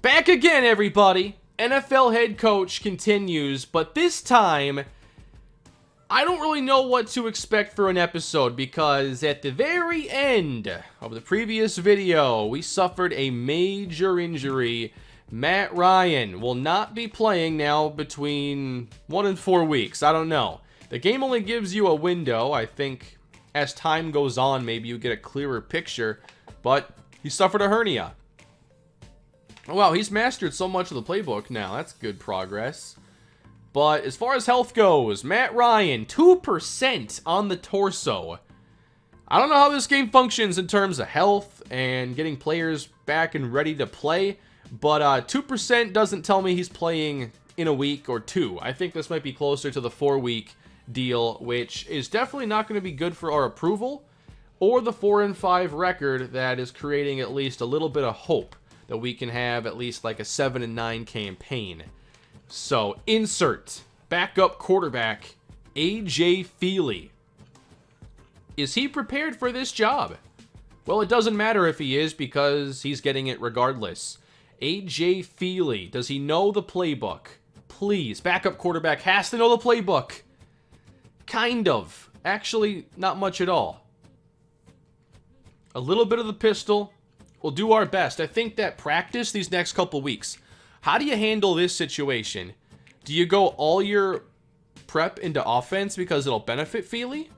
Back again, everybody. NFL head coach continues, but this time, I don't really know what to expect for an episode because at the very end of the previous video, we suffered a major injury. Matt Ryan will not be playing now between 1 and 4 weeks. I don't know. The game only gives you a window. I think as time goes on, maybe you get a clearer picture, but he suffered a hernia. Wow, he's mastered so much of the playbook now. That's good progress. But as far as health goes, Matt Ryan, 2% on the torso. I don't know how this game functions in terms of health and getting players back and ready to play, but 2% doesn't tell me he's playing in a week or 2. I think this might be closer to the 4-week deal, which is definitely not going to be good for our approval or the 4-5 record that is creating at least a little bit of hope that we can have at least like a 7-9 campaign. So, insert backup quarterback A.J. Feely. Is he prepared for this job? Well, it doesn't matter if he is because he's getting it regardless. A.J. Feely, does he know the playbook? Please, backup quarterback has to know the playbook. Kind of. Actually, not much at all. A little bit of the pistol. We'll do our best. I think that practice these next couple weeks. How do you handle this situation? Do you go all your prep into offense because it'll benefit Feely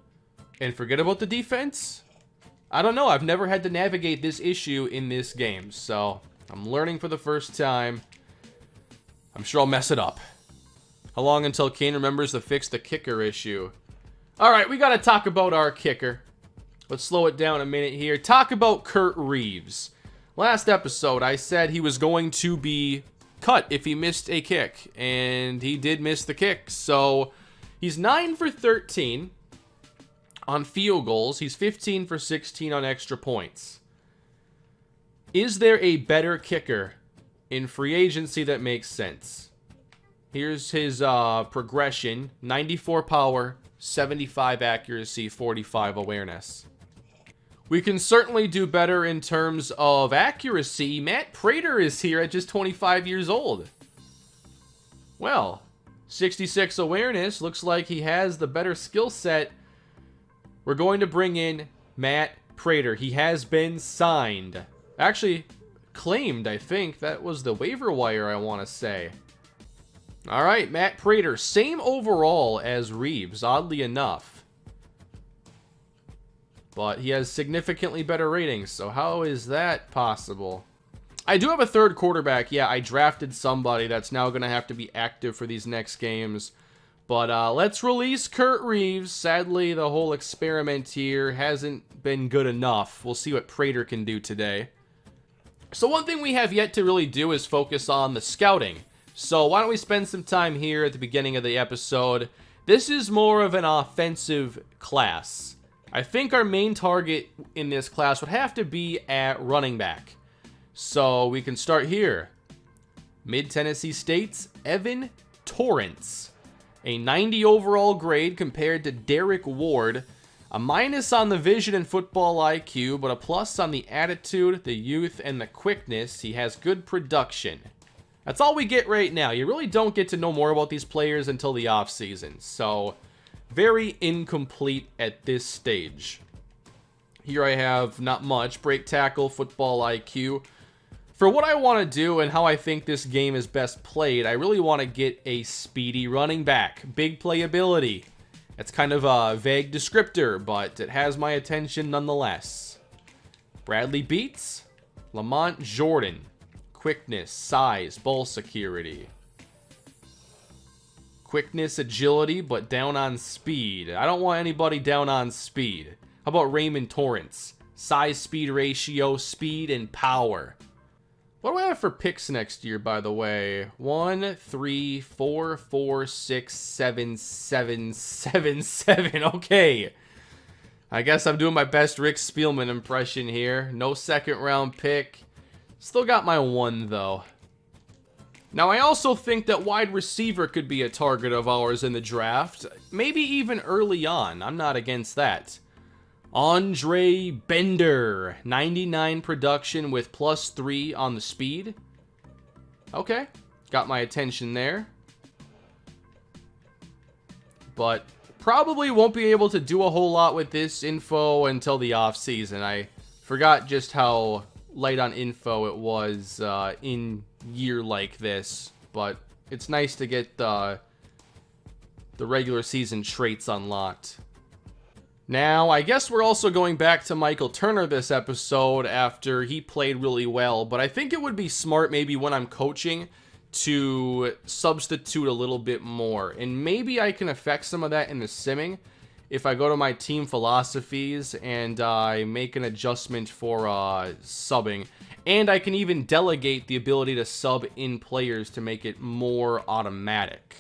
and forget about the defense? I don't know. I've never had to navigate this issue in this game, so I'm learning for the first time. I'm sure I'll mess it up. How long until Kane remembers to fix the kicker issue? All right, we got to talk about our kicker. Let's slow it down a minute here. Talk about Kurt Reeves. Last episode, I said he was going to be cut if he missed a kick, and he did miss the kick. So he's 9 for 13 on field goals. He's 15 for 16 on extra points. Is there a better kicker in free agency that makes sense? Here's his progression. 94 power, 75 accuracy, 45 awareness. We can certainly do better in terms of accuracy. Matt Prater is here at just 25 years old. Well, 66 awareness. Looks like he has the better skill set. We're going to bring in Matt Prater. He has been signed. Actually, claimed, I think. That was the waiver wire, I want to say. All right, Matt Prater. Same overall as Reeves, oddly enough. But he has significantly better ratings, so how is that possible? I do have a third quarterback. Yeah, I drafted somebody that's now going to have to be active for these next games. But let's release Kurt Reeves. Sadly, the whole experiment here hasn't been good enough. We'll see what Prater can do today. So one thing we have yet to really do is focus on the scouting. So why don't we spend some time here at the beginning of the episode. This is more of an offensive class. I think our main target in this class would have to be at running back. So we can start here. Mid-Tennessee State's Evan Torrance. A 90 overall grade compared to Derek Ward. A minus on the vision and football IQ, but a plus on the attitude, the youth, and the quickness. He has good production. That's all we get right now. You really don't get to know more about these players until the offseason. So very incomplete at this stage. Here I have not much. Break tackle, football IQ. For what I want to do and how I think this game is best played, I really want to get a speedy running back. Big playability. It's kind of a vague descriptor, but it has my attention nonetheless. Bradley Beats. Lamont Jordan. Quickness, size, ball security. Quickness, agility, but down on speed. I don't want anybody down on speed. How about Raymond Torrance? Size-speed ratio, speed, and power. What do I have for picks next year, by the way? 1, 3, 4, 4, 6, 7, 7, 7, 7. Okay. I guess I'm doing my best Rick Spielman impression here. No second round pick. Still got my 1, though. Now, I also think that wide receiver could be a target of ours in the draft. Maybe even early on. I'm not against that. Andre Bender. 99 production with +3 on the speed. Okay. Got my attention there. But probably won't be able to do a whole lot with this info until the off season. I forgot just how light on info it was in year like this. But it's nice to get the regular season traits unlocked. Now, I guess we're also going back to Michael Turner this episode after he played really well, but I think it would be smart maybe when I'm coaching to substitute a little bit more, and maybe I can affect some of that in the simming if I go to my team philosophies and I make an adjustment for subbing, and I can even delegate the ability to sub in players to make it more automatic.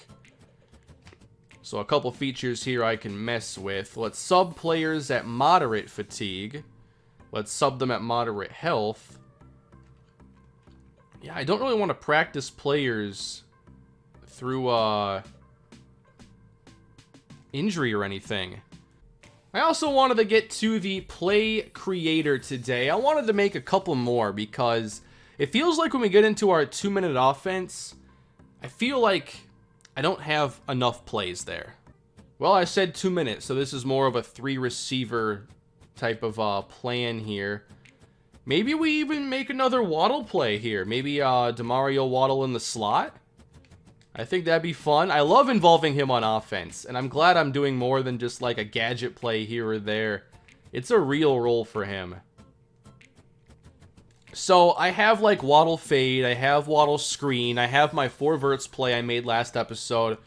So a couple features here I can mess with. Let's sub players at moderate fatigue. Let's sub them at moderate health. Yeah, I don't really want to practice players through injury or anything. I also wanted to get to the play creator today. I wanted to make a couple more because it feels like when we get into our 2-minute offense, I feel like I don't have enough plays there. Well, I said 2 minutes, so this is more of a 3-receiver type of plan here. Maybe we even make another Waddle play here. Maybe DeMario Waddle in the slot. I think that'd be fun. I love involving him on offense, and I'm glad I'm doing more than just like a gadget play here or there. It's a real role for him. So I have like Waddle fade, I have Waddle screen, I have my 4 verts play I made last episode.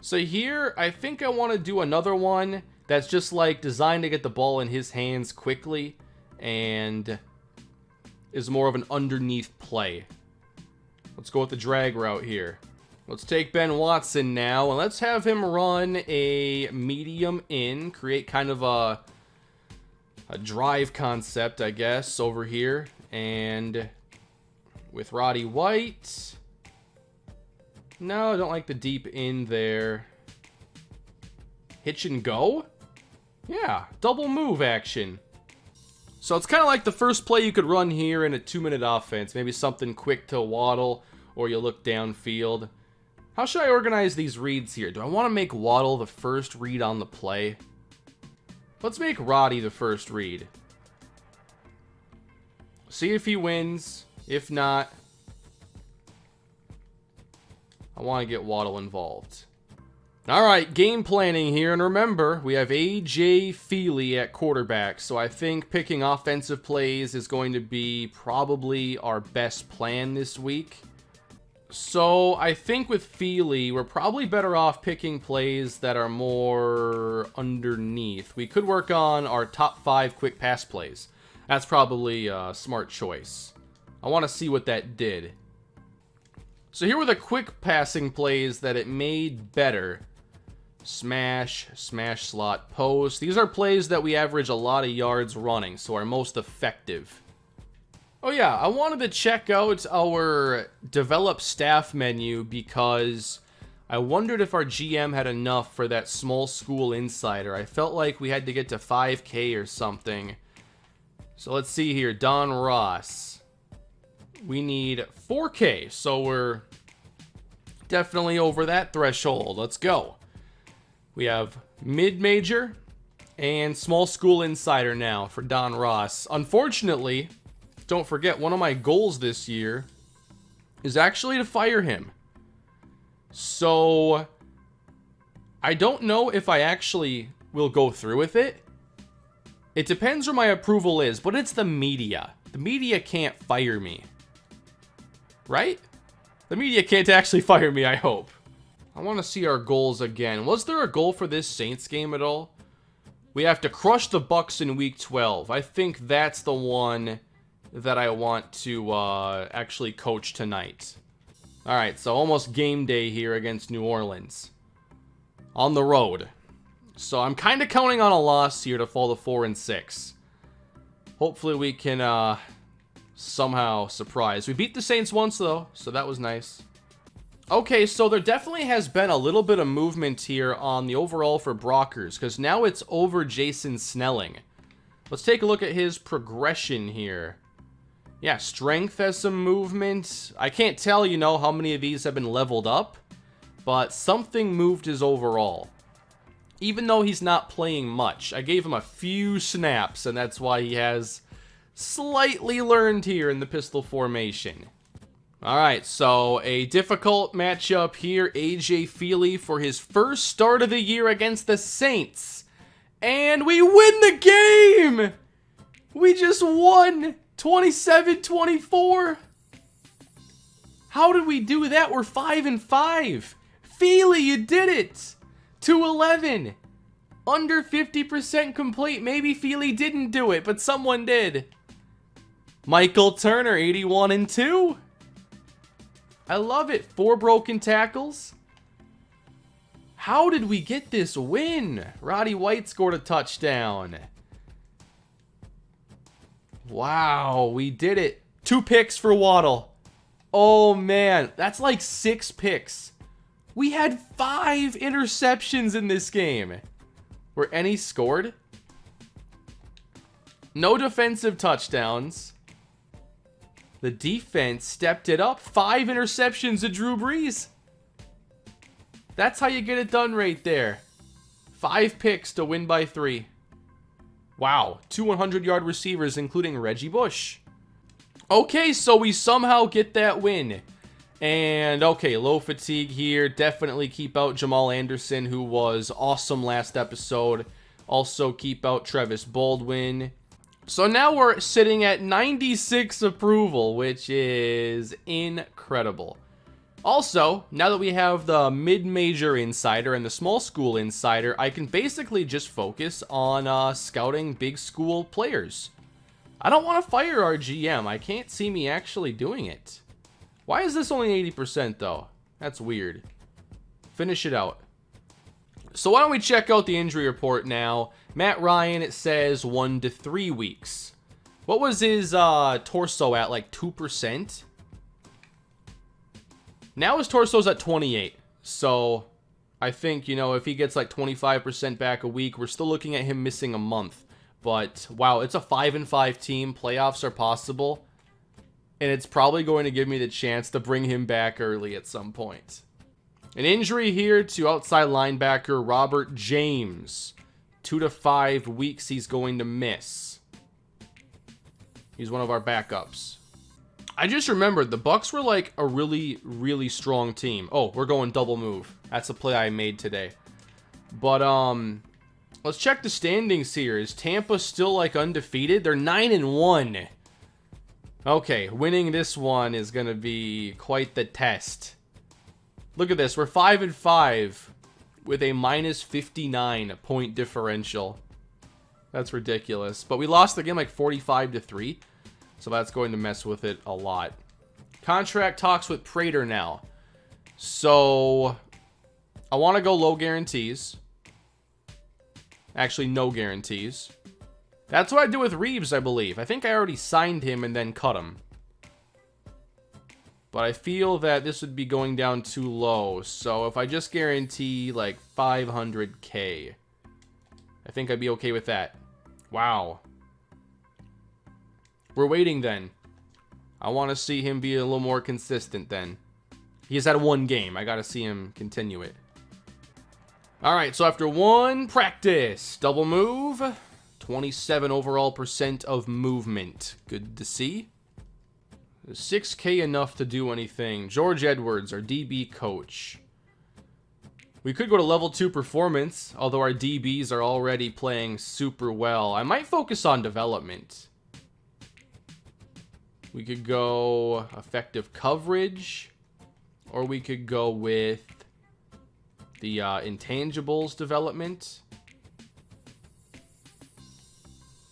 So here, I think I want to do another one that's just like designed to get the ball in his hands quickly and is more of an underneath play. Let's go with the drag route here. Let's take Ben Watson now and let's have him run a medium in, create kind of a drive concept, I guess, over here. And with Roddy White, no, I don't like the deep in there. Hitch and go? Yeah, double move action. So it's kind of like the first play you could run here in a 2-minute offense. Maybe something quick to Waddle, or you look downfield. How should I organize these reads here? Do I want to make Waddle the first read on the play? Let's make Roddy the first read. See if he wins. If not, I want to get Waddle involved. Alright, game planning here. And remember, we have A.J. Feely at quarterback. So I think picking offensive plays is going to be probably our best plan this week. So I think with Feely, we're probably better off picking plays that are more underneath. We could work on our top 5 quick pass plays. That's probably a smart choice. I want to see what that did. So here were the quick passing plays that it made better. Smash, smash slot, post. These are plays that we average a lot of yards running, so are most effective. Oh yeah, I wanted to check out our develop staff menu because I wondered if our GM had enough for that small school insider. I felt like we had to get to 5K or something. So let's see here, Don Ross. We need 4K, so we're definitely over that threshold. Let's go. We have mid-major and small school insider now for Don Ross. Unfortunately, don't forget, one of my goals this year is actually to fire him. So I don't know if I actually will go through with it. It depends where my approval is, but it's the media. The media can't fire me. Right? The media can't actually fire me, I hope. I want to see our goals again. Was there a goal for this Saints game at all? We have to crush the Bucs in week 12. I think that's the one that I want to actually coach tonight. Alright, so almost game day here against New Orleans. On the road. So I'm kind of counting on a loss here to fall to 4-6. Hopefully we can somehow surprise. We beat the Saints once though, so that was nice. Okay, so there definitely has been a little bit of movement here on the overall for Brockers, because now it's over Jason Snelling. Let's take a look at his progression here. Yeah, strength has some movement. I can't tell, how many of these have been leveled up, but something moved his overall. Even though he's not playing much. I gave him a few snaps, and that's why he has slightly learned here in the pistol formation. Alright, so a difficult matchup here. A.J. Feely for his first start of the year against the Saints. And we win the game! We just won 27-24. How did we do that? We're 5-5. Feely, you did it! 2-11. Under 50% complete. Maybe Feely didn't do it, but someone did. Michael Turner, 81-2. I love it. 4 broken tackles. How did we get this win? Roddy White scored a touchdown. Wow, we did it. 2 picks for Waddle. Oh, man. That's like 6 picks. We had 5 interceptions in this game. Were any scored? No defensive touchdowns. The defense stepped it up. 5 interceptions to Drew Brees. That's how you get it done right there. 5 picks to win by 3. Wow. 2 100-yard receivers, including Reggie Bush. Okay, so we somehow get that win. And, okay, low fatigue here. Definitely keep out Jamal Anderson, who was awesome last episode. Also keep out Travis Baldwin. So now we're sitting at 96 approval, which is incredible. Also, now that we have the mid-major insider and the small school insider, I can basically just focus on scouting big school players. I don't want to fire our GM. I can't see me actually doing it. Why is this only 80% though? That's weird. Finish it out. So why don't we check out the injury report now. Matt Ryan, it says 1 to 3 weeks. What was his torso at, like 2%? Now his torso's at 28. So I think, if he gets like 25% back a week, we're still looking at him missing a month. But wow, it's a 5-5 team. Playoffs are possible. And it's probably going to give me the chance to bring him back early at some point. An injury here to outside linebacker Robert James. 2 to 5 weeks he's going to miss. He's one of our backups. I just remembered the Bucs were like a really, really strong team. Oh, we're going double move. That's a play I made today. But let's check the standings here. Is Tampa still like undefeated? They're 9-1. Okay, winning this one is going to be quite the test. Look at this. We're 5-5 with a minus 59 point differential. That's ridiculous. But we lost the game like 45-3. So that's going to mess with it a lot. Contract talks with Prater now. So I want to go low guarantees. Actually, no guarantees. That's what I did with Reeves, I believe. I think I already signed him and then cut him. But I feel that this would be going down too low. So if I just guarantee like 500K, I think I'd be okay with that. Wow. We're waiting then. I want to see him be a little more consistent then. He has had 1 game. I got to see him continue it. Alright, so after 1 practice, double move. 27 overall % of movement. Good to see. 6K enough to do anything. George Edwards, our DB coach. We could go to level 2 performance, although our DBs are already playing super well. I might focus on development. We could go effective coverage, or we could go with the intangibles development.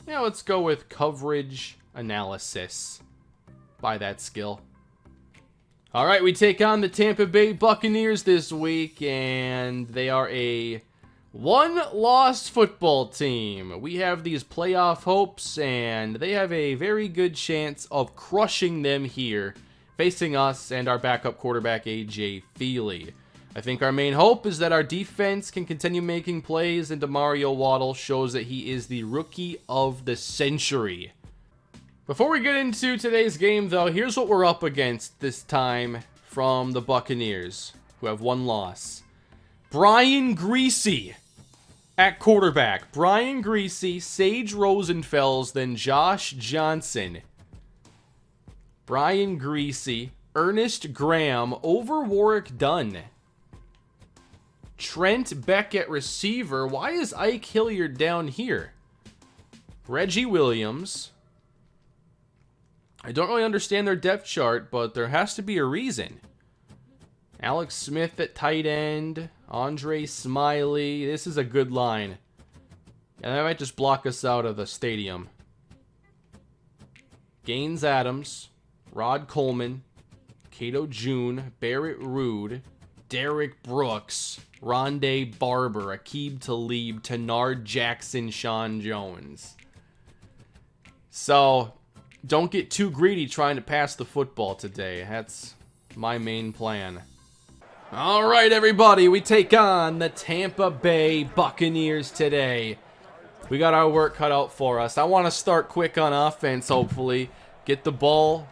Yeah, let's go with coverage analysis. Buy that skill. All right, we take on the Tampa Bay Buccaneers this week, and they are a 1-loss football team. We have these playoff hopes, and they have a very good chance of crushing them here, facing us and our backup quarterback, A.J. Feely. I think our main hope is that our defense can continue making plays, and Demario Waddle shows that he is the rookie of the century. Before we get into today's game, though, here's what we're up against this time from the Buccaneers, who have one loss. Brian Greasy at quarterback. Brian Greasy, Sage Rosenfels, then Josh Johnson. Brian Greasy, Ernest Graham over Warwick Dunn. Trent Beck at receiver. Why is Ike Hilliard down here? Reggie Williams. I don't really understand their depth chart, but there has to be a reason. Alex Smith at tight end. Andre Smiley. This is a good line. And that might just block us out of the stadium. Gaines Adams. Rod Coleman. Cato June. Barrett Rude. Derek Brooks. Rondé Barber. Aqib Talib. Tenard Jackson. Sean Jones. So, don't get too greedy trying to pass the football today. That's my main plan. Alright, everybody, we take on the Tampa Bay Buccaneers today. We got our work cut out for us. I want to start quick on offense, hopefully. Get the ball,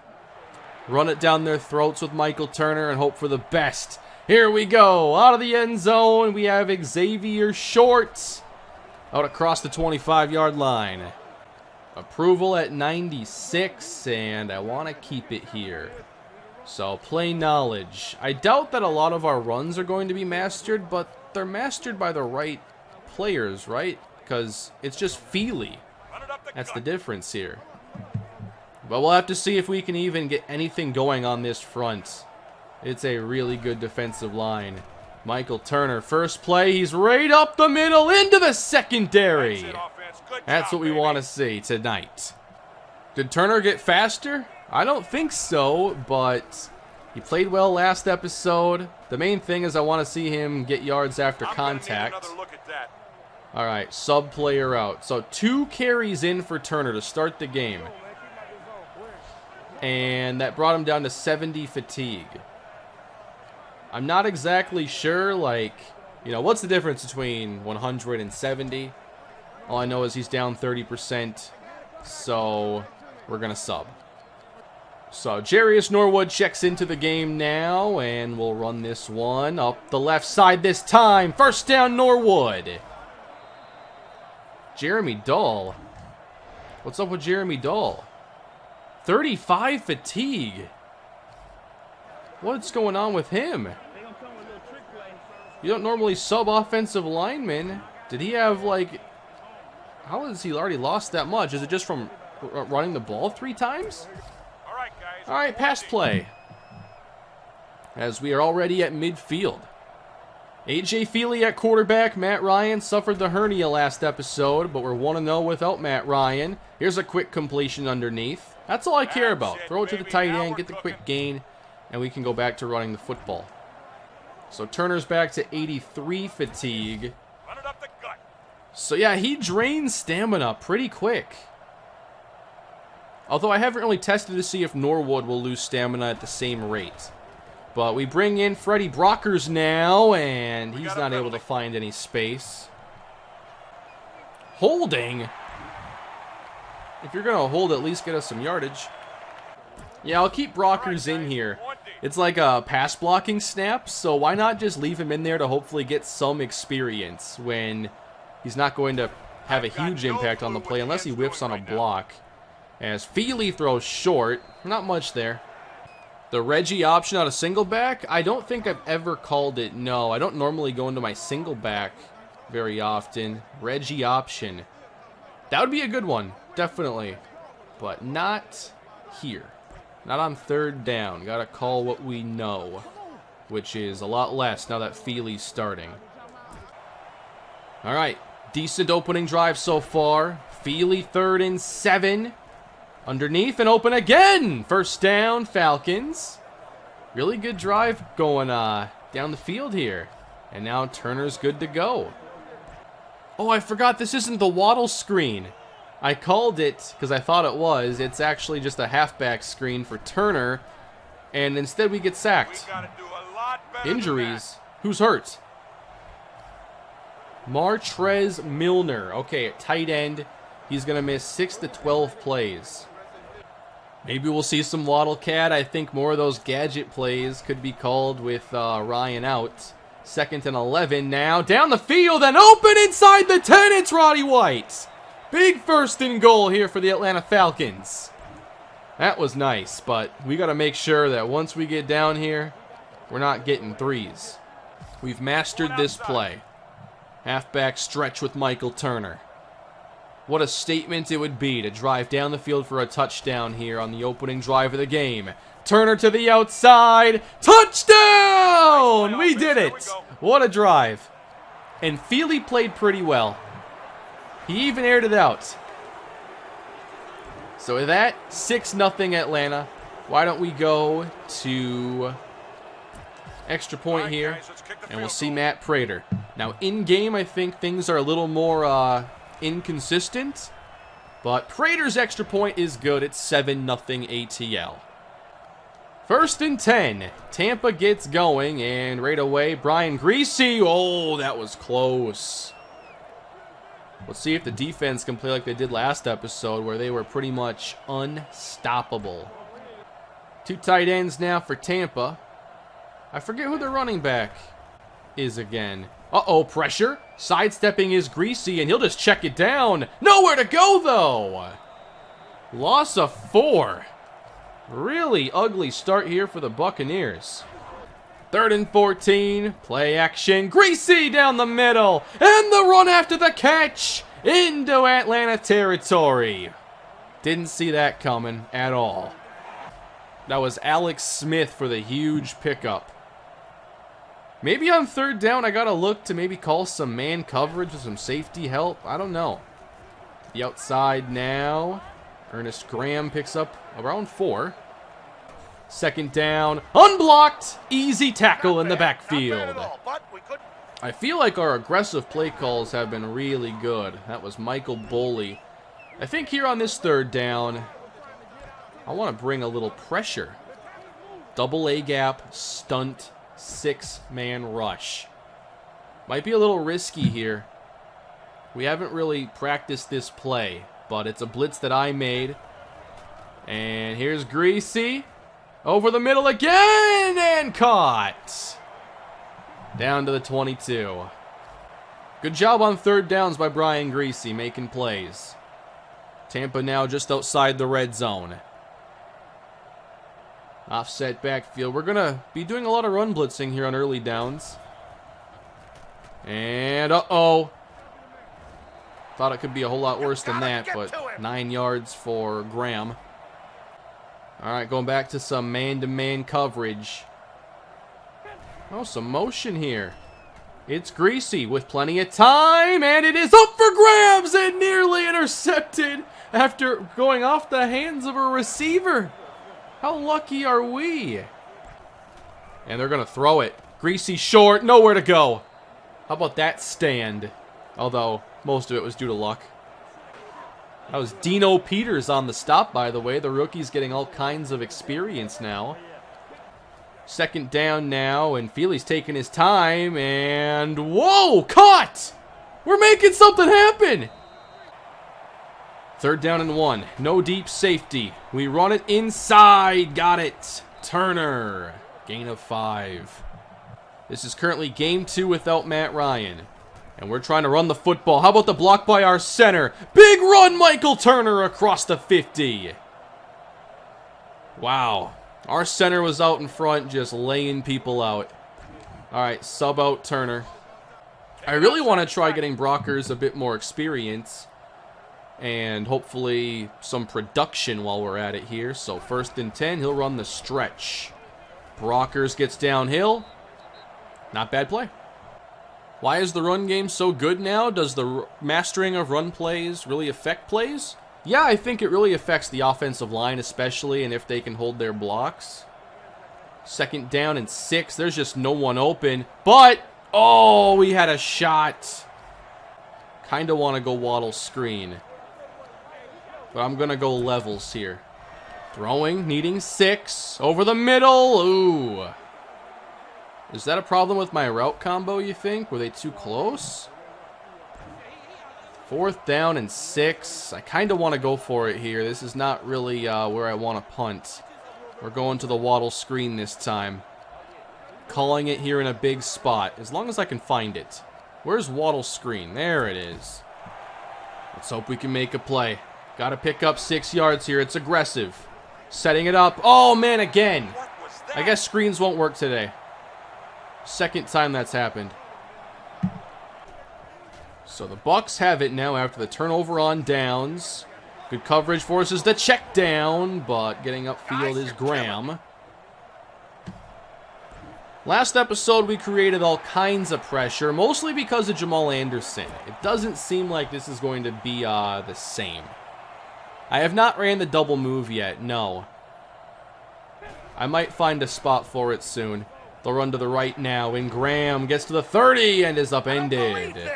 run it down their throats with Michael Turner, and hope for the best. Here we go. Out of the end zone, we have Xavier Short out across the 25-yard line. Approval at 96, and I want to keep it here. So, play knowledge. I doubt that a lot of our runs are going to be mastered, but they're mastered by the right players, right? Because it's just Feely. That's the difference here. But we'll have to see if we can even get anything going on this front. It's a really good defensive line. Michael Turner, first play, he's right up the middle into the secondary. That's what we want to see tonight. Did Turner get faster? I don't think so, but he played well last episode. The main thing is I want to see him get yards after contact. All right, sub player out. So 2 carries in for Turner to start the game. And that brought him down to 70 fatigue. I'm not exactly sure, like, you know, what's the difference between 100 and 70? All I know is he's down 30%, so we're going to sub. So Jarius Norwood checks into the game now, and we'll run this one up the left side this time. First down, Norwood. Jeremy Dahl. What's up with Jeremy Dahl? 35 fatigue. What's going on with him? You don't normally sub offensive linemen. Did he have, like... How has he already lost that much? Is it just from running the ball 3 times? All right, pass play. As we are already at midfield. A.J. Feely at quarterback. Matt Ryan suffered the hernia last episode, but we're 1-0 without Matt Ryan. Here's a quick completion underneath. That's all I care about. Throw it to the tight end, get the quick gain, and we can go back to running the football. So Turner's back to 83 fatigue. So yeah, he drains stamina pretty quick. Although I haven't really tested to see if Norwood will lose stamina at the same rate. But we bring in Freddie Brockers now, and he's not able to find any space. Holding? If you're going to hold, at least get us some yardage. Yeah, I'll keep Brockers in here. It's like a pass blocking snap, so why not just leave him in there to hopefully get some experience when he's not going to have a huge impact on the play unless he whips on a block. As Feely throws short, not much there. The Reggie option out of single back, I don't think I've ever called it. No, I don't normally go into my single back very often. Reggie option. That would be a good one, definitely. But not here. Not on 3rd down. Gotta call what we know, which is a lot less now that Feely's starting. All right, decent opening drive so far. Feely 3rd and 7. Underneath and open again. First down, Falcons. Really good drive going down the field here. And now Turner's good to go. Oh, I forgot this isn't the Waddle screen. I called it because I thought it was. It's actually just a halfback screen for Turner. And instead we get sacked. Injuries. Who's hurt? Martrez Milner. Okay, at tight end. He's going to miss 6 to 12 plays. Maybe we'll see some Waddle Cat. I think more of those gadget plays could be called with Ryan out. 2nd and 11 now. Down the field and open inside the 10. It's Roddy White. Big 1st and goal here for the Atlanta Falcons. That was nice, but we got to make sure that once we get down here, we're not getting threes. We've mastered this play. Halfback stretch with Michael Turner. What a statement it would be to drive down the field for a touchdown here on the opening drive of the game. Turner to the outside. Touchdown! We did it. What a drive. And Feely played pretty well. He even aired it out. So with that, 6-0 Atlanta. Why don't we go to extra point here, and we'll see Matt Prater. Now, in-game, I think things are a little more inconsistent, but Prater's extra point is good. It's 7-0 ATL. 1st and 10. Tampa gets going, and right away, Brian Griese. Oh, that was close. Let's see if the defense can play like they did last episode, where they were pretty much unstoppable. 2 tight ends now for Tampa. I forget who the running back is again. Uh-oh, pressure. Sidestepping is Griese, and he'll just check it down. Nowhere to go, though. Loss of 4. Really ugly start here for the Buccaneers. 3rd and 14. Play action. Griese down the middle. And the run after the catch into Atlanta territory. Didn't see that coming at all. That was Alex Smith for the huge pickup. Maybe on 3rd down, I got to look to maybe call some man coverage with some safety help. I don't know. The outside now. Ernest Graham picks up around 4. 2nd down. Unblocked. Easy tackle in the backfield. I feel like our aggressive play calls have been really good. That was Michael Boley. I think here on this 3rd down, I want to bring a little pressure. Double A gap, stunt, 6-man rush. Might be a little risky here. We haven't really practiced this play, but it's a blitz that I made. And here's Griese. Over the middle again, and caught. Down to the 22. Good job on 3rd downs by Brian Griese, making plays. Tampa now just outside the red zone. Offset backfield. We're going to be doing a lot of run blitzing here on early downs. And, uh-oh. Thought it could be a whole lot worse than that, but 9 yards for Graham. All right, going back to some man-to-man coverage. Oh, some motion here. It's Griese with plenty of time, and it is up for grabs and nearly intercepted after going off the hands of a receiver. How lucky are we? And they're going to throw it. Griese short, nowhere to go. How about that stand? Although, most of it was due to luck. That was Dino Peters on the stop, by the way. The rookie's getting all kinds of experience now. 2nd down now, and Feely's taking his time, and whoa, caught! We're making something happen! 3rd down and 1. No deep safety. We run it inside. Got it. Turner. Gain of 5. This is currently game 2 without Matt Ryan. And we're trying to run the football. How about the block by our center? Big run, Michael Turner across the 50. Wow. Our center was out in front just laying people out. All right, sub out Turner. I really want to try getting Brockers a bit more experience. And hopefully some production while we're at it here. So 1st and 10, he'll run the stretch. Brockers gets downhill. Not bad play. Why is the run game so good now? Does the mastering of run plays really affect plays? Yeah, I think it really affects the offensive line especially, and if they can hold their blocks. 2nd down and 6. There's just no one open. But, oh, we had a shot. Kind of want to go Waddle screen. But I'm going to go levels here. Throwing, needing 6. Over the middle. Ooh. Is that a problem with my route combo, you think? Were they too close? 4th down and 6. I kind of want to go for it here. This is not really where I want to punt. We're going to the Waddle screen this time. Calling it here in a big spot, as long as I can find it. Where's Waddle screen? There it is. Let's hope we can make a play. Got to pick up 6 yards here. It's aggressive. Setting it up. Oh, man, again. I guess screens won't work today. Second time that's happened. So the Bucs have it now after the turnover on downs. Good coverage forces the check down, but getting upfield is Graham. Last episode, we created all kinds of pressure, mostly because of Jamal Anderson. It doesn't seem like this is going to be the same. I have not ran the double move yet, no. I might find a spot for it soon. They'll run to the right now, and Graham gets to the 30 and is upended.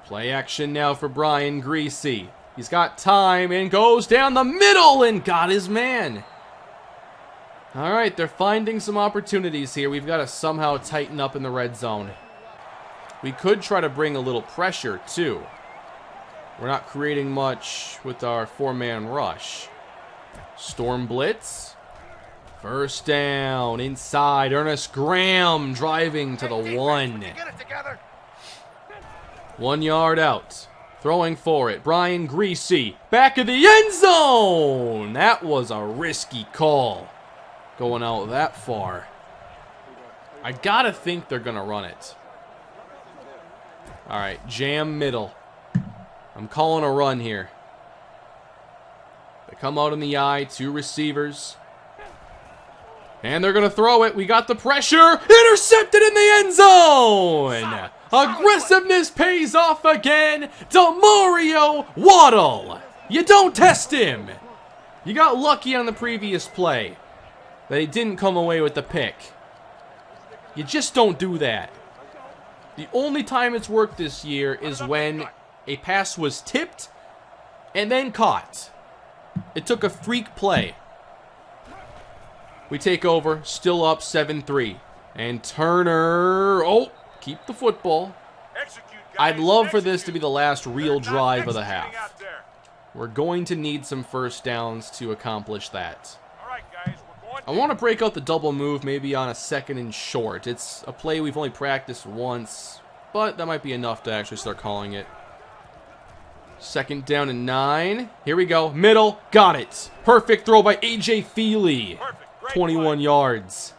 Play action now for Brian Greasy. He's got time and goes down the middle and got his man. All right, they're finding some opportunities here. We've got to somehow tighten up in the red zone. We could try to bring a little pressure, too. We're not creating much with our 4-man rush. Storm blitz. First down, inside. Ernest Graham driving to the 1. 1 yard out. Throwing for it. Brian Greasy. Back of the end zone. That was a risky call. Going out that far. I gotta think they're gonna run it. Alright, jam middle. I'm calling a run here. They come out in the eye. 2 receivers. And they're going to throw it. We got the pressure. Intercepted in the end zone. Aggressiveness pays off again. DeMario Waddle. You don't test him. You got lucky on the previous play that he didn't come away with the pick. You just don't do that. The only time it's worked this year is when a pass was tipped and then caught. It took a freak play. We take over, still up 7-3. And Turner, keep the football. I'd love for this to be the last real drive of the half. We're going to need some first downs to accomplish that. I want to break out the double move maybe on a 2nd and short. It's a play we've only practiced once, but that might be enough to actually start calling it. 2nd down and 9. Here we go. Middle. Got it. Perfect throw by A.J. Feely. 21 yards.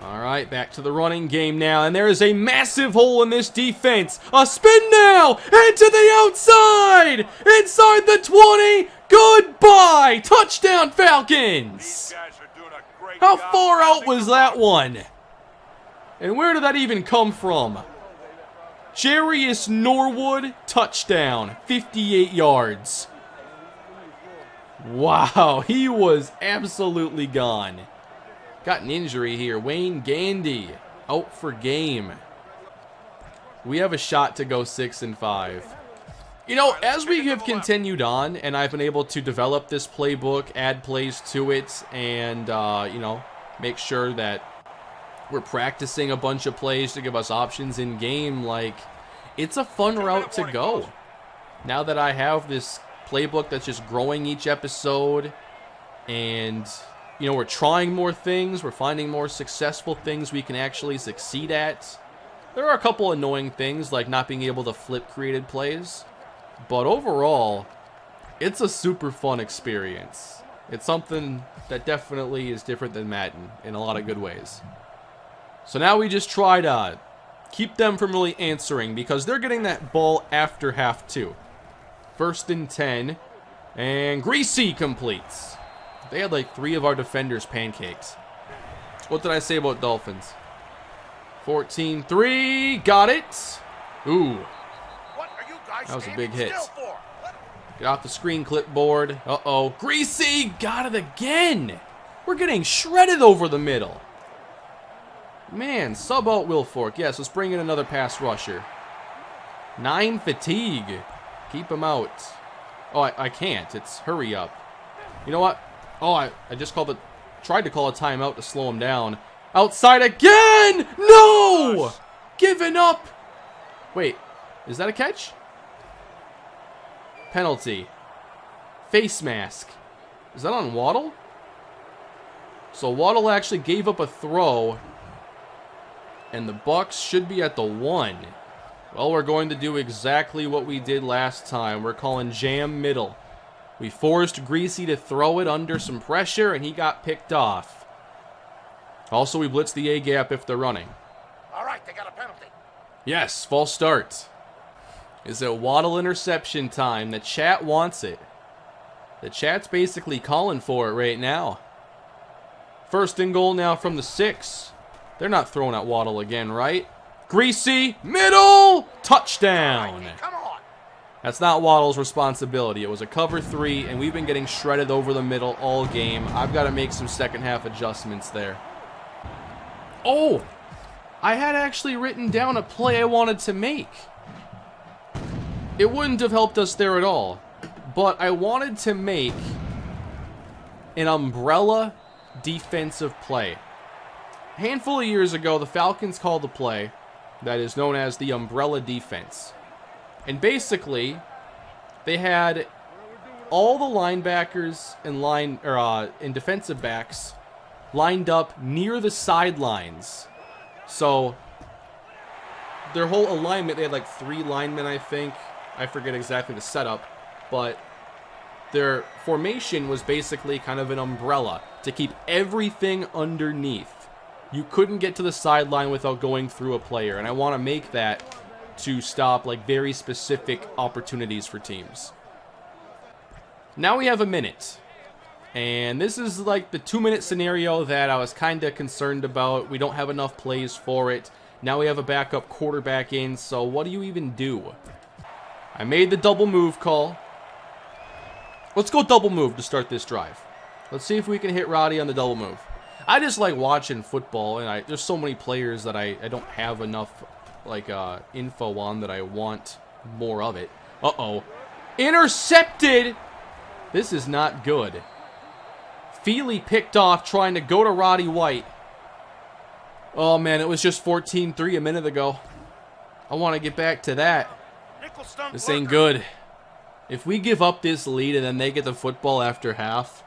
All right, back to the running game now. And there is a massive hole in this defense. A spin now. And to the outside. Inside the 20. Goodbye. Touchdown, Falcons. How far out was that one? And where did that even come from? Jarius Norwood, touchdown, 58 yards. Wow, he was absolutely gone. Got an injury here. Wayne Gandy, out for game. We have a shot to go 6-5. You know, as we have continued on, and I've been able to develop this playbook, add plays to it, and, you know, make sure that we're practicing a bunch of plays to give us options in game, like, it's a fun route to go. Now that I have this playbook that's just growing each episode, and, you know, we're trying more things, we're finding more successful things we can actually succeed at. There are a couple annoying things, like not being able to flip created plays, but overall, it's a super fun experience. It's something that definitely is different than Madden in a lot of good ways. So now we just try to keep them from really answering, because they're getting that ball after half 2. 1st and 10, and Greasy completes. They had like 3 of our defenders pancaked. What did I say about Dolphins? 14-3, got it. Ooh, that was a big hit. Get off the screen clipboard. Uh-oh, Greasy got it again. We're getting shredded over the middle. Man, sub out Wilfork. Yes, let's bring in another pass rusher. 9 fatigue. Keep him out. Oh, I can't. It's hurry up. You know what? Oh, I just tried to call a timeout to slow him down. Outside again! No! Giving up. Wait, is that a catch? Penalty. Face mask. Is that on Waddle? So Waddle actually gave up a throw. And the Bucs should be at the 1. Well, we're going to do exactly what we did last time. We're calling jam middle. We forced Greasy to throw it under some pressure, and he got picked off. Also, we blitz the A-gap if they're running. All right, they got a penalty. Yes, false start. Is it Waddle interception time? The chat wants it. The chat's basically calling for it right now. First and goal now from the 6. They're not throwing at Waddle again, right? Greasy, middle, touchdown. Come on. That's not Waddle's responsibility. It was a cover 3, and we've been getting shredded over the middle all game. I've got to make some second half adjustments there. Oh, I had actually written down a play I wanted to make. It wouldn't have helped us there at all, but I wanted to make an umbrella defensive play. A handful of years ago, the Falcons called a play that is known as the umbrella defense. And basically, they had all the linebackers and defensive backs lined up near the sidelines. So their whole alignment, they had like 3 linemen, I think. I forget exactly the setup, but their formation was basically kind of an umbrella to keep everything underneath. You couldn't get to the sideline without going through a player, and I want to make that to stop like very specific opportunities for teams. Now we have a minute, and this is like the 2-minute scenario that I was kind of concerned about. We don't have enough plays for it. Now we have a backup quarterback in, so what do you even do? I made the double move call. Let's go double move to start this drive. Let's see if we can hit Roddy on the double move. I just like watching football, and there's so many players that I don't have enough like info on that I want more of it. Uh-oh. Intercepted! This is not good. Feely picked off trying to go to Roddy White. Oh, man, it was just 14-3 a minute ago. I want to get back to that. This ain't good. If we give up this lead and then they get the football after half,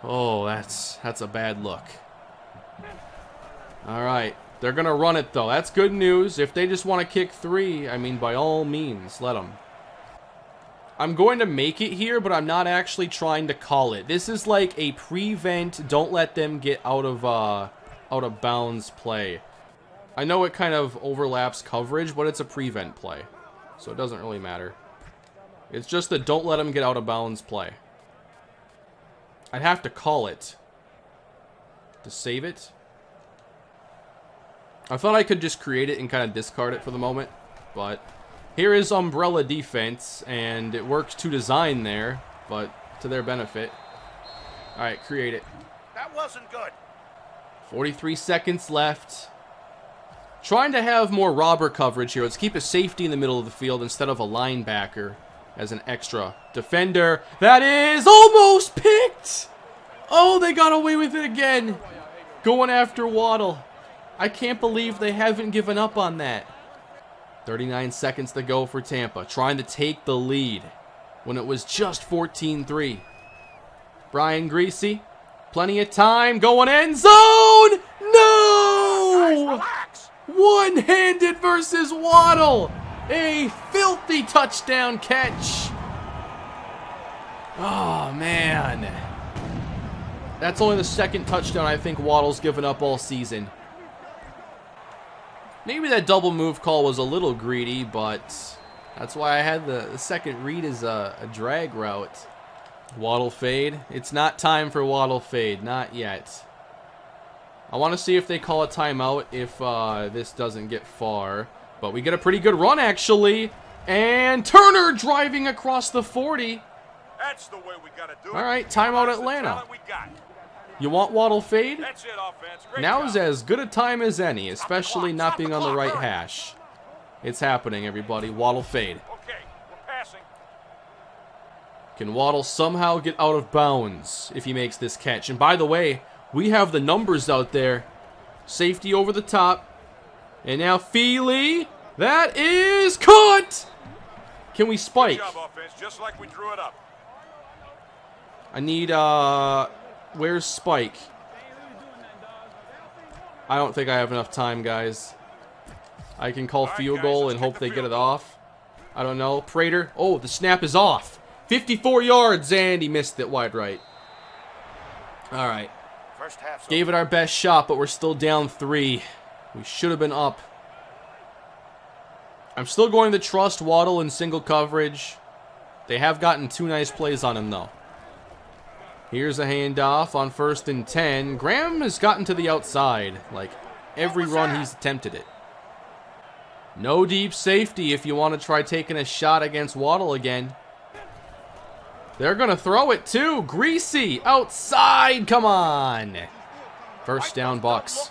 oh, that's a bad look. All right. They're going to run it, though. That's good news. If they just want to kick 3, I mean, by all means, let them. I'm going to make it here, but I'm not actually trying to call it. This is like a prevent, don't let them get out of bounds play. I know it kind of overlaps coverage, but it's a prevent play, so it doesn't really matter. It's just the don't let them get out of bounds play. I'd have to call it to save it. I thought I could just create it and kind of discard it for the moment, but here is umbrella defense, and it works to design there, but to their benefit. All right, create it. That wasn't good. 43 seconds left. Trying to have more robber coverage here. Let's keep a safety in the middle of the field instead of a linebacker as an extra defender. That is almost picked! Oh, they got away with it again. Going after Waddle. I can't believe they haven't given up on that. 39 seconds to go for Tampa. Trying to take the lead when it was just 14-3. Brian Greasy. Plenty of time. Going end zone. No! Relax. One-handed versus Waddle. A filthy touchdown catch. Oh, man. That's only the second touchdown I think Waddle's given up all season. Maybe that double move call was a little greedy, but that's why I had the second read as a drag route. Waddle fade. It's not time for Waddle fade. Not yet. I want to see if they call a timeout if this doesn't get far. But we get a pretty good run, actually. And Turner driving across the 40. That's the way we gotta do it. All right, timeout Atlanta. You want Waddle fade? That's it, offense. Great Now job. is as good a time as any, especially not being on the right hash. It's happening, everybody. Waddle fade. Okay, we're passing. Can Waddle somehow get out of bounds if he makes this catch? And by the way, we have the numbers out there. Safety over the top. And now Feely. That is caught! Can we spike? Good job, offense, just like we drew it up. I need, where's Spike? I don't think I have enough time, guys. I can call field goal and hope they get it off. I don't know. Prater. Oh, the snap is off. 54 yards, and he missed it wide right. All right. First half. Gave it our best shot, but we're still down 3. We should have been up. I'm still going to trust Waddle in single coverage. They have gotten 2 nice plays on him, though. Here's a handoff on 1st and 10. Graham has gotten to the outside. Like, every run he's attempted it. No deep safety if you want to try taking a shot against Waddle again. They're going to throw it, too. Greasy, outside. Come on. First down, Bucks.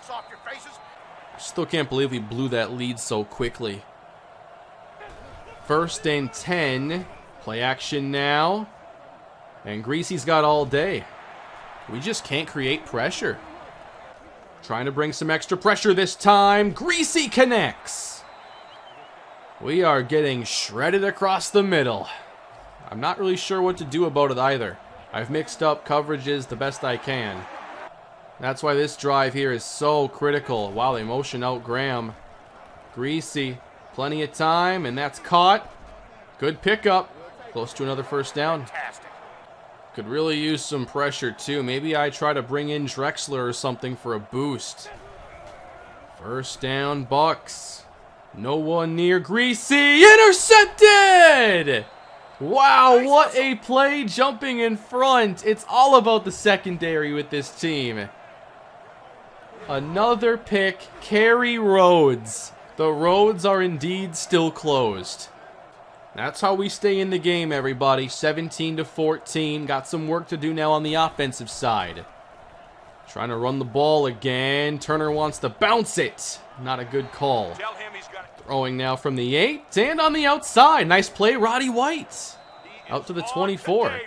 Still can't believe we blew that lead so quickly. 1st and 10. Play action now. And Greasy's got all day. We just can't create pressure. Trying to bring some extra pressure this time. Greasy connects. We are getting shredded across the middle. I'm not really sure what to do about it either. I've mixed up coverages the best I can. That's why this drive here is so critical. Wow, they motion out Graham. Greasy. Plenty of time, and that's caught. Good pickup. Close to another first down. Could really use some pressure, too. Maybe I try to bring in Drexler or something for a boost. First down, Bucks. No one near Greasy. Intercepted! Wow, what a play jumping in front. It's all about the secondary with this team. Another pick. Carry Rhodes. The roads are indeed still closed. That's how we stay in the game, everybody. 17-14. Got some work to do now on the offensive side. Trying to run the ball again. Turner wants to bounce it. Not a good call. Throwing now from the 8 and on the outside. Nice play, Roddy White. Out to the 24.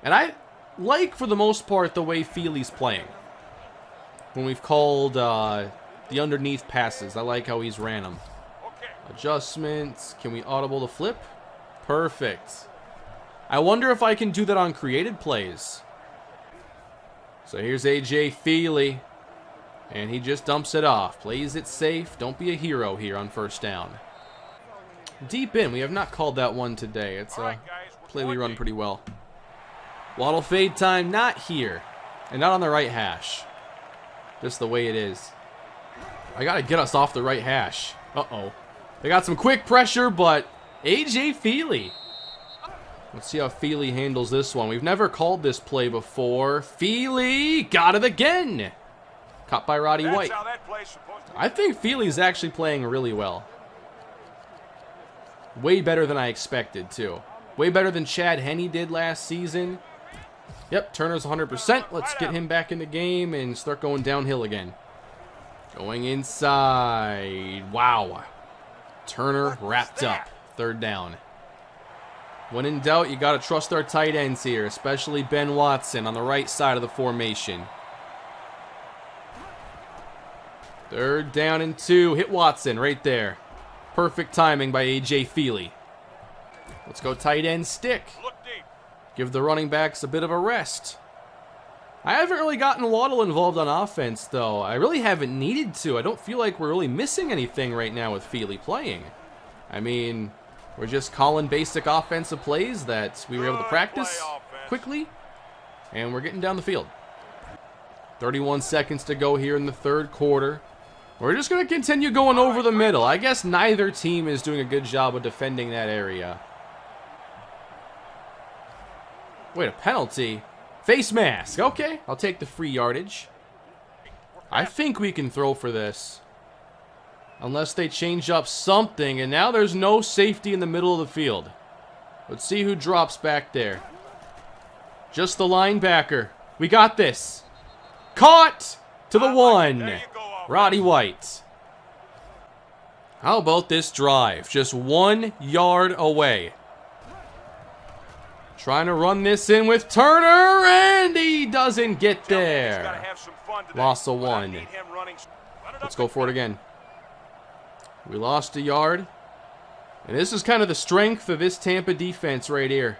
And I like, for the most part, the way Feely's playing. When we've called the underneath passes. I like how he's ran them. Adjustments. Can we audible the flip? Perfect. I wonder if I can do that on created plays. So here's A.J. Feely. And he just dumps it off. Plays it safe. Don't be a hero here on first down. Deep in. We have not called that one today. It's a play we run pretty well. Waddle fade time. Not here. And not on the right hash. Just the way it is. I got to get us off the right hash. Uh-oh. They got some quick pressure, but A.J. Feely. Let's see how Feely handles this one. We've never called this play before. Feely got it again. Caught by Roddy White. I think Feely's actually playing really well. Way better than I expected, too. Way better than Chad Henne did last season. Yep, Turner's 100%. Let's get him back in the game and start going downhill again. Going inside. Wow. Turner wrapped up. Third down. When in doubt, you got to trust our tight ends here, especially Ben Watson on the right side of the formation. Third down and 2. Hit Watson right there. Perfect timing by A.J. Feely. Let's go tight end stick. Give the running backs a bit of a rest. I haven't really gotten Waddle involved on offense, though. I really haven't needed to. I don't feel like we're really missing anything right now with Feely playing. I mean, we're just calling basic offensive plays that we were able to practice quickly, and we're getting down the field. 31 seconds to go here in the third quarter. We're just going to continue going over the middle. I guess neither team is doing a good job of defending that area. Wait, a penalty? Face mask. Okay, I'll take the free yardage. I think we can throw for this. Unless they change up something, and now there's no safety in the middle of the field. Let's see who drops back there. Just the linebacker. We got this. Caught to the 1. Roddy White. How about this drive? Just 1 yard away. Trying to run this in with Turner, and he doesn't get there. Lost a 1. Let's go for it again. We lost a yard. And this is kind of the strength of this Tampa defense right here.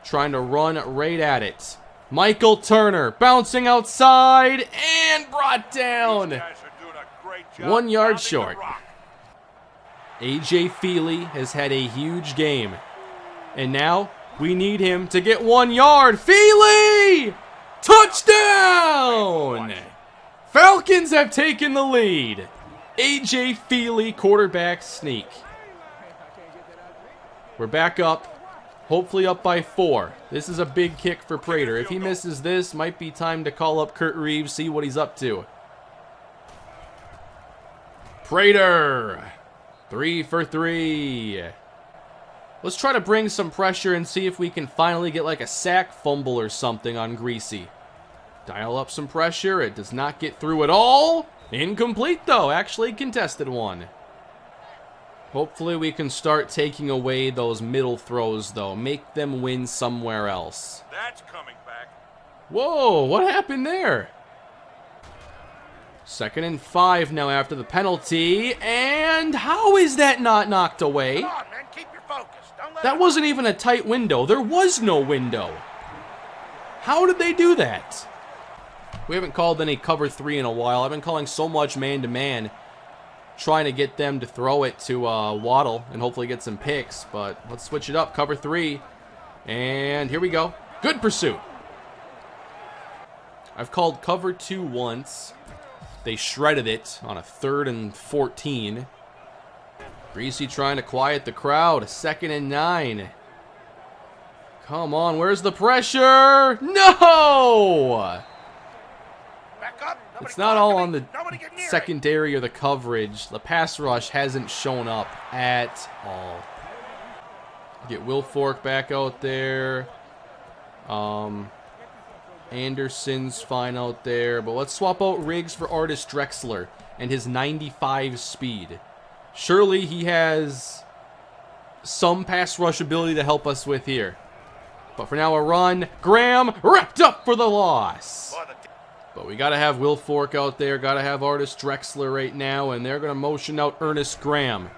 Trying to run right at it. Michael Turner bouncing outside and brought down. 1 yard short. A.J. Feely has had a huge game. And now we need him to get 1 yard. Feely! Touchdown! Falcons have taken the lead. A.J. Feely, quarterback sneak. We're back up. Hopefully up by 4. This is a big kick for Prater. If he misses this, might be time to call up Kurt Reeves, see what he's up to. Prater! 3 for 3. Let's try to bring some pressure and see if we can finally get like a sack fumble or something on Greasy. Dial up some pressure. It does not get through at all. Incomplete though. Actually contested one. Hopefully we can start taking away those middle throws though. Make them win somewhere else. That's coming back. Whoa, what happened there? 2nd and 5 now after the penalty. And how is that not knocked away? Come on, man, keep your focus. Don't let That wasn't even a tight window. There was no window. How did they do that? We haven't called any cover 3 in a while. I've been calling so much man-to-man, trying to get them to throw it to Waddle and hopefully get some picks. But let's switch it up. Cover 3. And here we go. Good pursuit. I've called cover 2 once. They shredded it on a 3rd and 14. Greasy trying to quiet the crowd. 2nd and 9. Come on, where's the pressure? No! back up. It's not all on the secondary or the coverage. The pass rush hasn't shown up at all. Get Will Fork back out there. Anderson's fine out there. But let's swap out Riggs for Artis Drexler and his 95 speed. Surely he has some pass rush ability to help us with here. But for now, a run. Graham wrapped up for the loss. But we got to have Will Fork out there. Got to have Artis Drexler right now. And they're going to motion out Ernest Graham.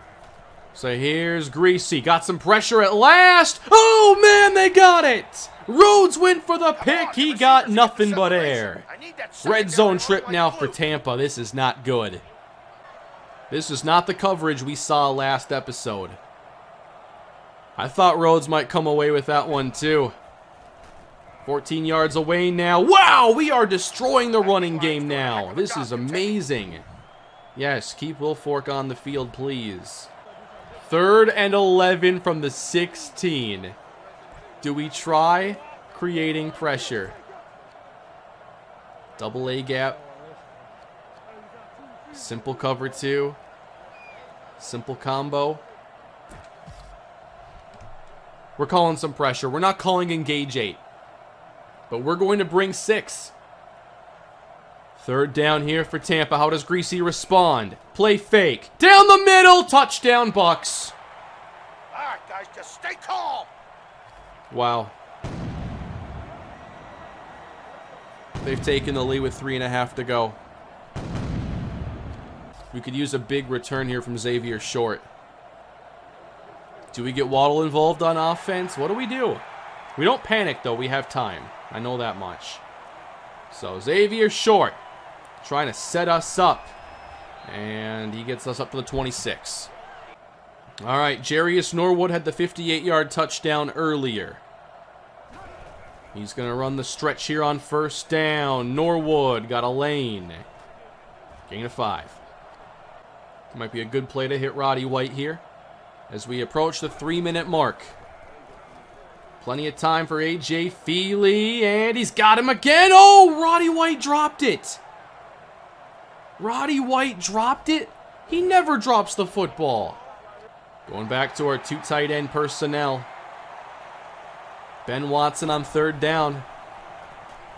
So here's Greasy. Got some pressure at last. Oh, man, they got it. Rhodes went for the pick. He got nothing but air. Red zone trip now for Tampa. This is not good. This is not the coverage we saw last episode. I thought Rhodes might come away with that one too. 14 yards away now. Wow, we are destroying the running game now. This is amazing. Yes, keep Will Fork on the field, please. 3rd and 11 from the 16. Do we try creating pressure? Double A gap. Simple cover 2. Simple combo. We're calling some pressure. We're not calling engage 8. But we're going to bring 6. 3rd down here for Tampa. How does Greasy respond? Play fake. Down the middle. Touchdown, Bucks. All right, guys, just stay calm. Wow. They've taken the lead with 3.5 to go. We could use a big return here from Xavier Short. Do we get Waddle involved on offense? What do we do? We don't panic, though. We have time. I know that much. So Xavier Short trying to set us up. And he gets us up to the 26. All right, Jarius Norwood had the 58-yard touchdown earlier. He's going to run the stretch here on 1st down. Norwood got a lane. Gain of 5. Might be a good play to hit Roddy White here as we approach the 3-minute mark. Plenty of time for A.J. Feely, and he's got him again. Oh, Roddy White dropped it. Roddy White dropped it? He never drops the football. Going back to our 2 tight end personnel. Ben Watson on 3rd down.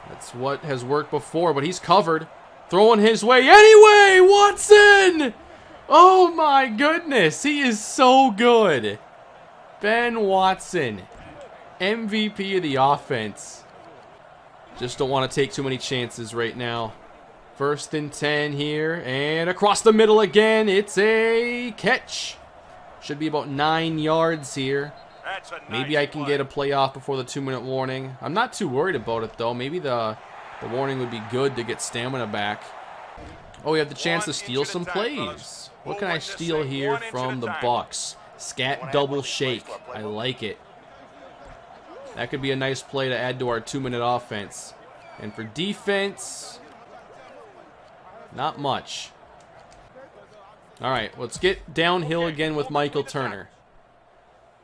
That's what has worked before, but he's covered. Throwing his way anyway, Watson! Oh my goodness, he is so good. Ben Watson, MVP of the offense. Just don't want to take too many chances right now. 1st and 10 here, and across the middle again, it's a catch. Should be about 9 yards here. That's a Maybe nice I can play. get a play off before the 2-minute warning. I'm not too worried about it, though. Maybe the warning would be good to get stamina back. Oh, we have the chance to steal some plays. What can I steal here from the Bucs? Scat double shake. I like it. That could be a nice play to add to our 2-minute offense. And for defense, not much. All right, let's get downhill again with Michael Turner.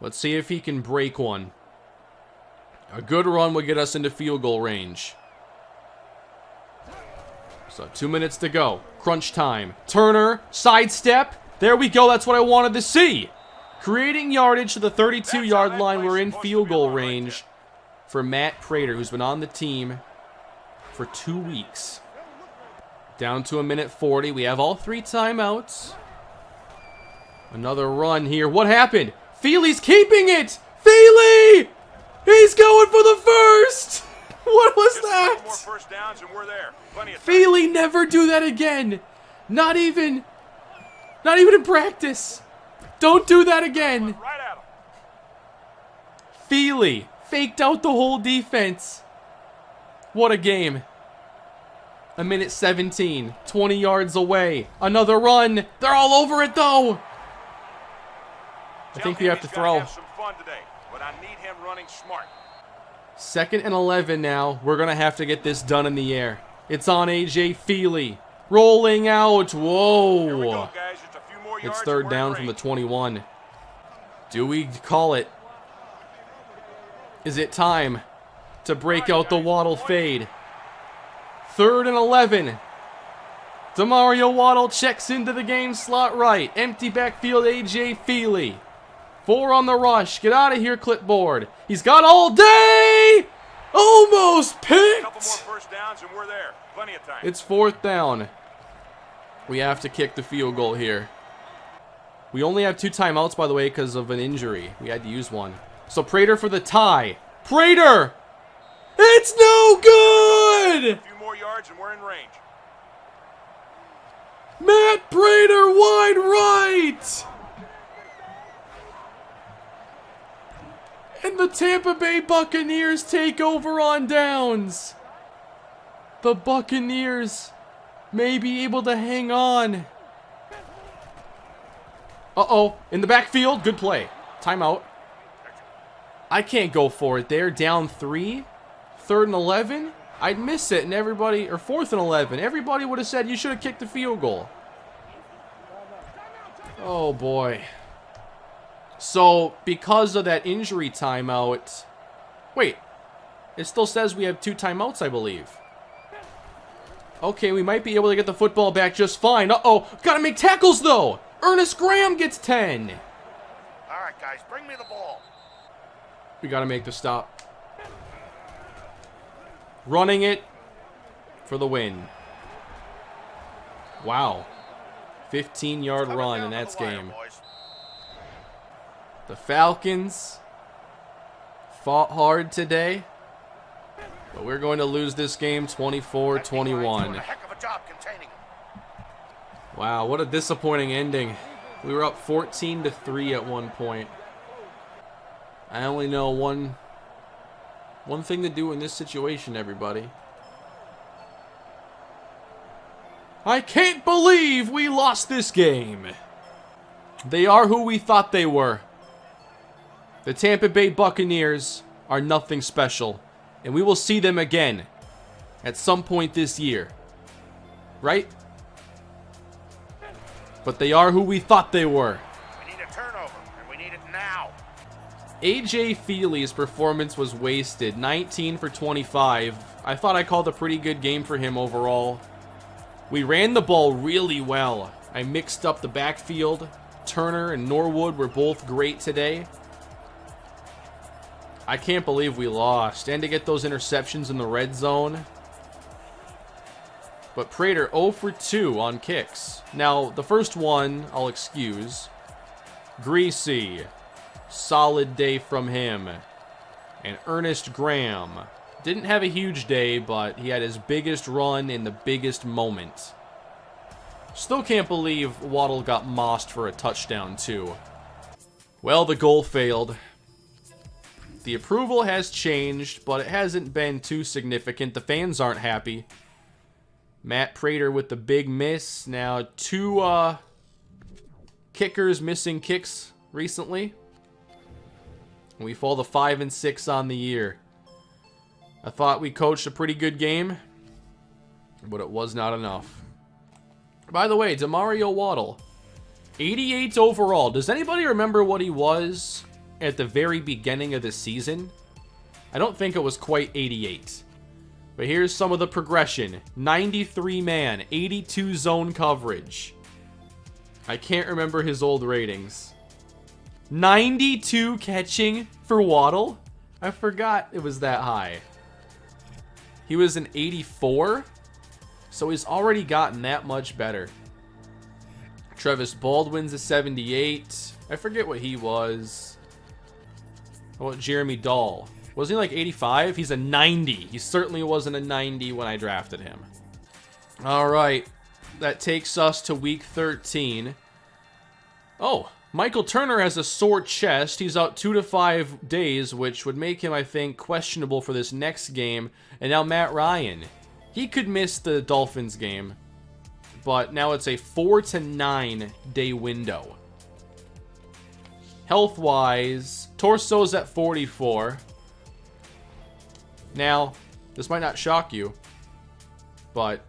Let's see if he can break one. A good run would get us into field goal range. So 2 minutes to go. Crunch time. Turner, sidestep. There we go. That's what I wanted to see. Creating yardage to the 32-yard line. We're in field goal range for Matt Prater, who's been on the team for 2 weeks. Down to 1:40. We have all 3 timeouts. Another run here. What happened? Feely's keeping it! Feely! He's going for the first! What was Just a couple more that? first downs and we're there. Plenty of time. Feely, never do that again. Not even in practice. Don't do that again. Right at him. Feely faked out the whole defense. What a game. 1:17, 20 yards away. Another run. They're all over it, though. I think we have to throw. Have some fun today, but I need him running smart. 2nd and 11 now. We're going to have to get this done in the air. It's on A.J. Feely. Rolling out. Here we Whoa. go, guys. Just a few more yards. It's 3rd and we're down in from the range. 21. Do we call it? Is it time to break out the Waddle fade? 3rd and 11. Demario Waddle checks into the game slot right. Empty backfield, A.J. Feely. 4 on the rush. Get out of here, clipboard. He's got all day. Almost A couple more picked. first downs and we're there. Plenty of time. It's 4th down. We have to kick the field goal here. We only have 2 timeouts, by the way, because of an injury. We had to use one. So Prater for the tie. Prater! It's no good! A few more yards and we're in range. Matt Prater wide right! And the Tampa Bay Buccaneers take over on downs. The Buccaneers may be able to hang on. Uh-oh, in the backfield, good play. Timeout. I can't go for it there. Down 3, 3rd and 11. I'd miss it, and everybody, or 4th and 11. Everybody would have said you should have kicked the field goal. Oh boy. So, because of that injury timeout, wait, it still says we have 2 timeouts, I believe. Okay, we might be able to get the football back just fine. Uh-oh, gotta make tackles though. Ernest Graham gets 10. All right, guys, bring me the ball. We gotta make the stop. Running it for the win. Wow. 15-yard Coming run, down and to that's the wire, game. boys. The Falcons fought hard today, but we're going to lose this game That D-line's doing 24-21. a heck of a job containing him. Wow, what a disappointing ending. We were up 14-3 at one point. I only know one thing to do in this situation, everybody. I can't believe we lost this game. They are who we thought they were. The Tampa Bay Buccaneers are nothing special, and we will see them again at some point this year. Right? But they are who we thought they were. We need a turnover, and we need it now. A.J. Feely's performance was wasted. 19 for 25. I thought I called a pretty good game for him overall. We ran the ball really well. I mixed up the backfield. Turner and Norwood were both great today. I can't believe we lost. And to get those interceptions in the red zone. But Prater 0 for 2 on kicks. Now, the first one I'll excuse. Greasy. Solid day from him. And Ernest Graham. Didn't have a huge day, but he had his biggest run in the biggest moment. Still can't believe Waddle got mossed for a touchdown, too. Well, the goal failed. The approval has changed, but it hasn't been too significant. The fans aren't happy. Matt Prater with the big miss. Now, 2 kickers missing kicks recently. And we fall to 5-6 on the year. I thought we coached a pretty good game, but it was not enough. By the way, Demario Waddle, 88 overall. Does anybody remember what he was at the very beginning of the season? I don't think it was quite 88. But here's some of the progression. 93 man, 82 zone coverage. I can't remember his old ratings. 92 catching for Waddle? I forgot it was that high. He was an 84, so he's already gotten that much better. Travis Baldwin's a 78. I forget what he was. How about Jeremy Dahl? Wasn't he like 85? He's a 90. He certainly wasn't a 90 when I drafted him. All right. That takes us to week 13. Oh, Michael Turner has a sore chest. He's out 2 to 5 days, which would make him, I think, questionable for this next game. And now Matt Ryan. He could miss the Dolphins game, but now it's a 4 to 9 day window. Health-wise, Torso's at 44. Now, this might not shock you, but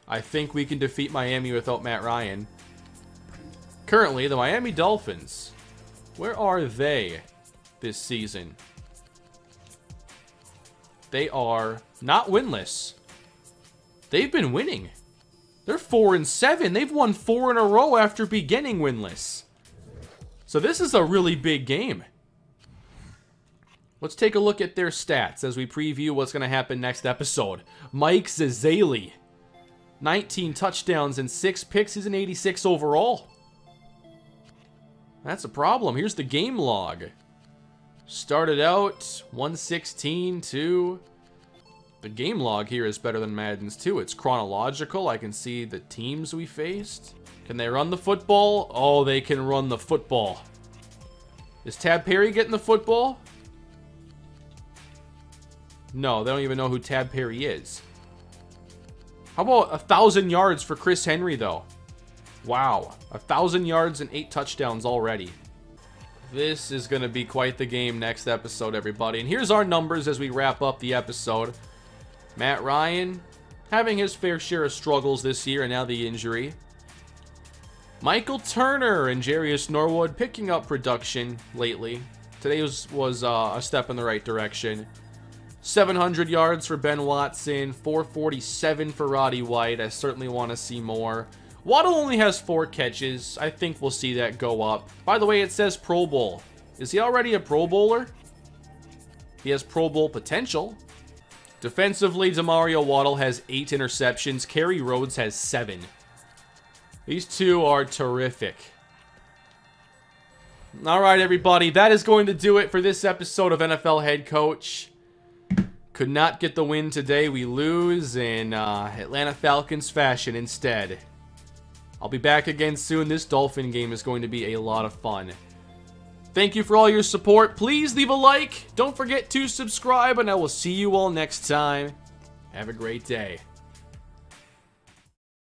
I think we can defeat Miami without Matt Ryan. Currently, the Miami Dolphins, where are they this season? They are not winless. They've been winning. They're 4-7. They've won 4 in a row after beginning winless. So this is a really big game. Let's take a look at their stats as we preview what's going to happen next episode. Mike Zazali, 19 touchdowns and 6 picks. He's an 86 overall. That's a problem. Here's the game log. Started out 116 to... The game log here is better than Madden's too. It's chronological. I can see the teams we faced. Can they run the football? Oh, they can run the football. Is Tab Perry getting the football? No, they don't even know who Tab Perry is. How about 1,000 yards for Chris Henry, though? Wow. 1,000 yards and 8 touchdowns already. This is going to be quite the game next episode, everybody. And here's our numbers as we wrap up the episode. Matt Ryan having his fair share of struggles this year, and now the injury. Michael Turner and Jarius Norwood picking up production lately. Today was a step in the right direction. 700 yards for Ben Watson, 447 for Roddy White. I certainly want to see more. Waddle only has 4 catches. I think we'll see that go up. By the way, it says Pro Bowl. Is he already a Pro Bowler? He has Pro Bowl potential. Defensively, Demario Waddle has 8 interceptions. Kerry Rhodes has 7. These two are terrific. All right, everybody. That is going to do it for this episode of NFL Head Coach. Could not get the win today. We lose in Atlanta Falcons fashion instead. I'll be back again soon. This Dolphin game is going to be a lot of fun. Thank you for all your support. Please leave a like. Don't forget to subscribe, and I will see you all next time. Have a great day.